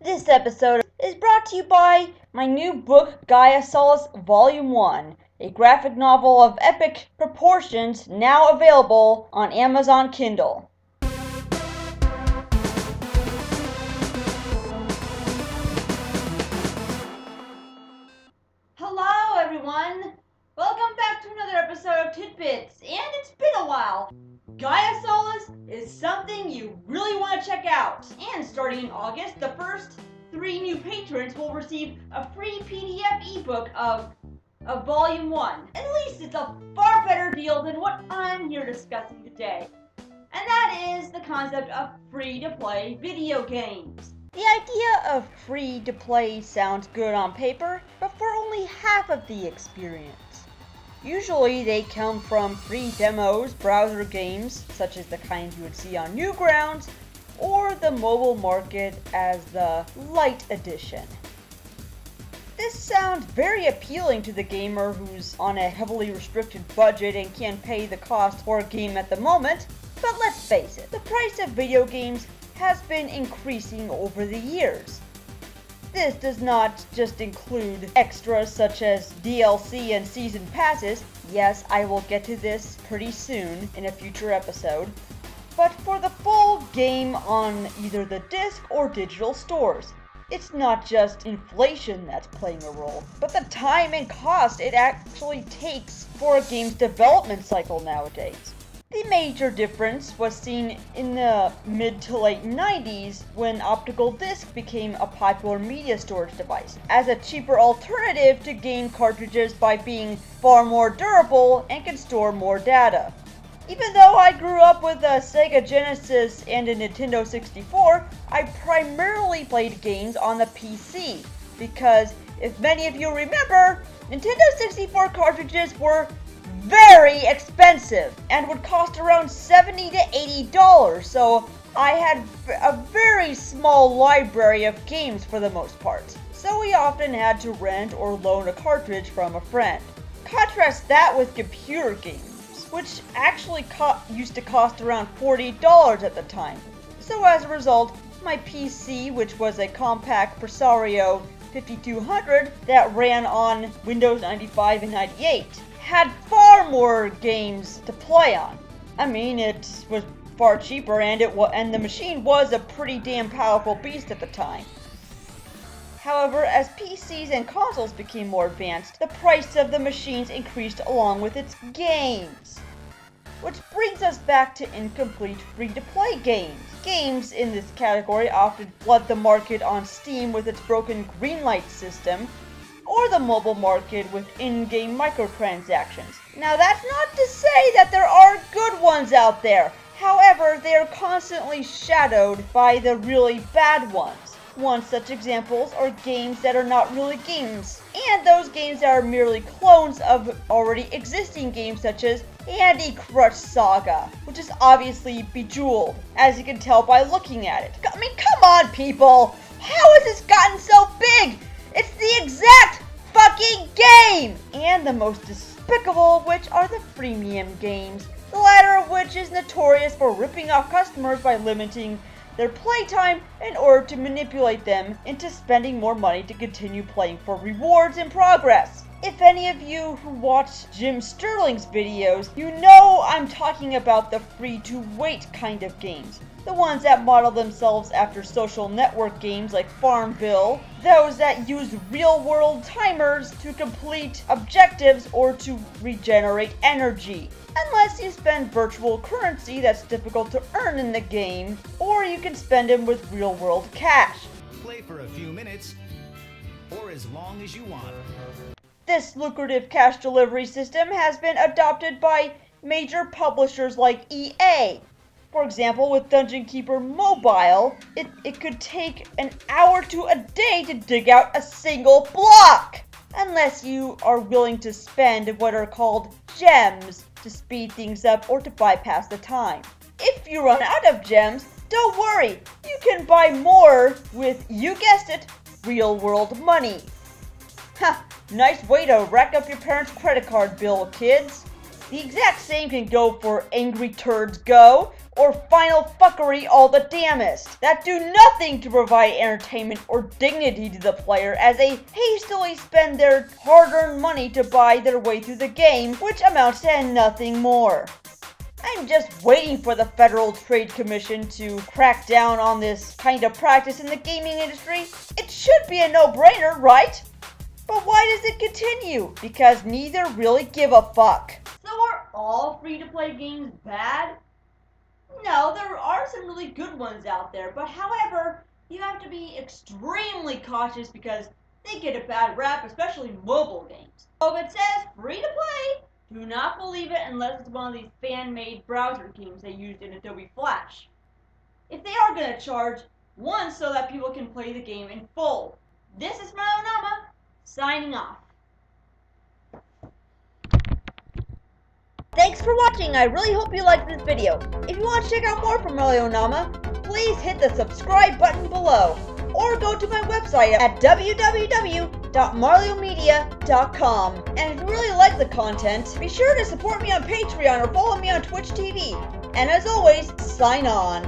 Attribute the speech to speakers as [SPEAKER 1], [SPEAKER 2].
[SPEAKER 1] This episode is brought to you by my new book, Gaia Solace Volume 1, a graphic novel of epic proportions now available on Amazon Kindle. Hello everyone! Welcome back to another episode of TidBits, and it's been a while. Gaia Solace is something you really want to check out, and starting in August, the first 3 new patrons will receive a free PDF ebook of Volume 1. At least it's a far better deal than what I'm here discussing today, and that is the concept of free-to-play video games. The idea of free-to-play sounds good on paper, but for only half of the experience. Usually they come from free demos, browser games, such as the kind you would see on Newgrounds, or the mobile market as the Lite Edition. This sounds very appealing to the gamer who's on a heavily restricted budget and can't pay the cost for a game at the moment, but let's face it, the price of video games has been increasing over the years. This does not just include extras such as DLC and season passes. Yes, I will get to this pretty soon in a future episode. But for the full game on either the disc or digital stores. It's not just inflation that's playing a role, but the time and cost it actually takes for a game's development cycle nowadays. The major difference was seen in the mid to late 90s when optical disc became a popular media storage device as a cheaper alternative to game cartridges by being far more durable and can store more data. Even though I grew up with a Sega Genesis and a Nintendo 64, I primarily played games on the PC because, if many of you remember, Nintendo 64 cartridges were very expensive and would cost around $70 to $80, so I had a very small library of games for the most part, so we often had to rent or loan a cartridge from a friend. Contrast that with computer games, which actually used to cost around $40 at the time. So as a result, my PC, which was a compact Presario 5200 that ran on Windows 95 and 98, had far more games to play on. I mean, it was far cheaper and the machine was a pretty damn powerful beast at the time. However, as PCs and consoles became more advanced, the price of the machines increased along with its games. Which brings us back to incomplete free-to-play games. Games in this category often flood the market on Steam with its broken greenlight system, or the mobile market with in-game microtransactions. Now that's not to say that there aren't good ones out there. However, they are constantly shadowed by the really bad ones. One such examples are games that are not really games, and those games that are merely clones of already existing games such as Candy Crush Saga, which is obviously Bejeweled, as you can tell by looking at it. I mean, come on people! How has this gotten so big? It's the exact fucking game! And the most despicable of which are the freemium games, the latter of which is notorious for ripping off customers by limiting their playtime in order to manipulate them into spending more money to continue playing for rewards and progress. If any of you who watch Jim Sterling's videos, you know I'm talking about the free-to-wait kind of games. The ones that model themselves after social network games like Farmville, those that use real-world timers to complete objectives or to regenerate energy. Unless you spend virtual currency that's difficult to earn in the game, or you can spend them with real-world cash.
[SPEAKER 2] Play for a few minutes, or as long as you want.
[SPEAKER 1] This lucrative cash delivery system has been adopted by major publishers like EA. For example, with Dungeon Keeper Mobile, it could take an hour to a day to dig out a single block, unless you are willing to spend what are called gems to speed things up or to bypass the time. If you run out of gems, don't worry, you can buy more with, you guessed it, real-world money. Ha! Nice way to rack up your parents' credit card bill, kids. The exact same can go for Angry Turds Go or Final Fuckery All the Damnest, that do nothing to provide entertainment or dignity to the player as they hastily spend their hard-earned money to buy their way through the game, which amounts to nothing more. I'm just waiting for the Federal Trade Commission to crack down on this kind of practice in the gaming industry. It should be a no-brainer, right? But why does it continue? Because neither really give a fuck. So are all free-to-play games bad? No, there are some really good ones out there, but however, you have to be extremely cautious because they get a bad rap, especially mobile games. So if it says free-to-play, do not believe it unless it's one of these fan-made browser games they used in Adobe Flash. If they are going to charge, one so that people can play the game in full. This is Marionama, signing off. Thanks for watching, I really hope you liked this video. If you want to check out more from Marionama, please hit the subscribe button below, or go to my website at www.mariomedia.com. And if you really like the content, be sure to support me on Patreon or follow me on Twitch TV. And as always, sign on.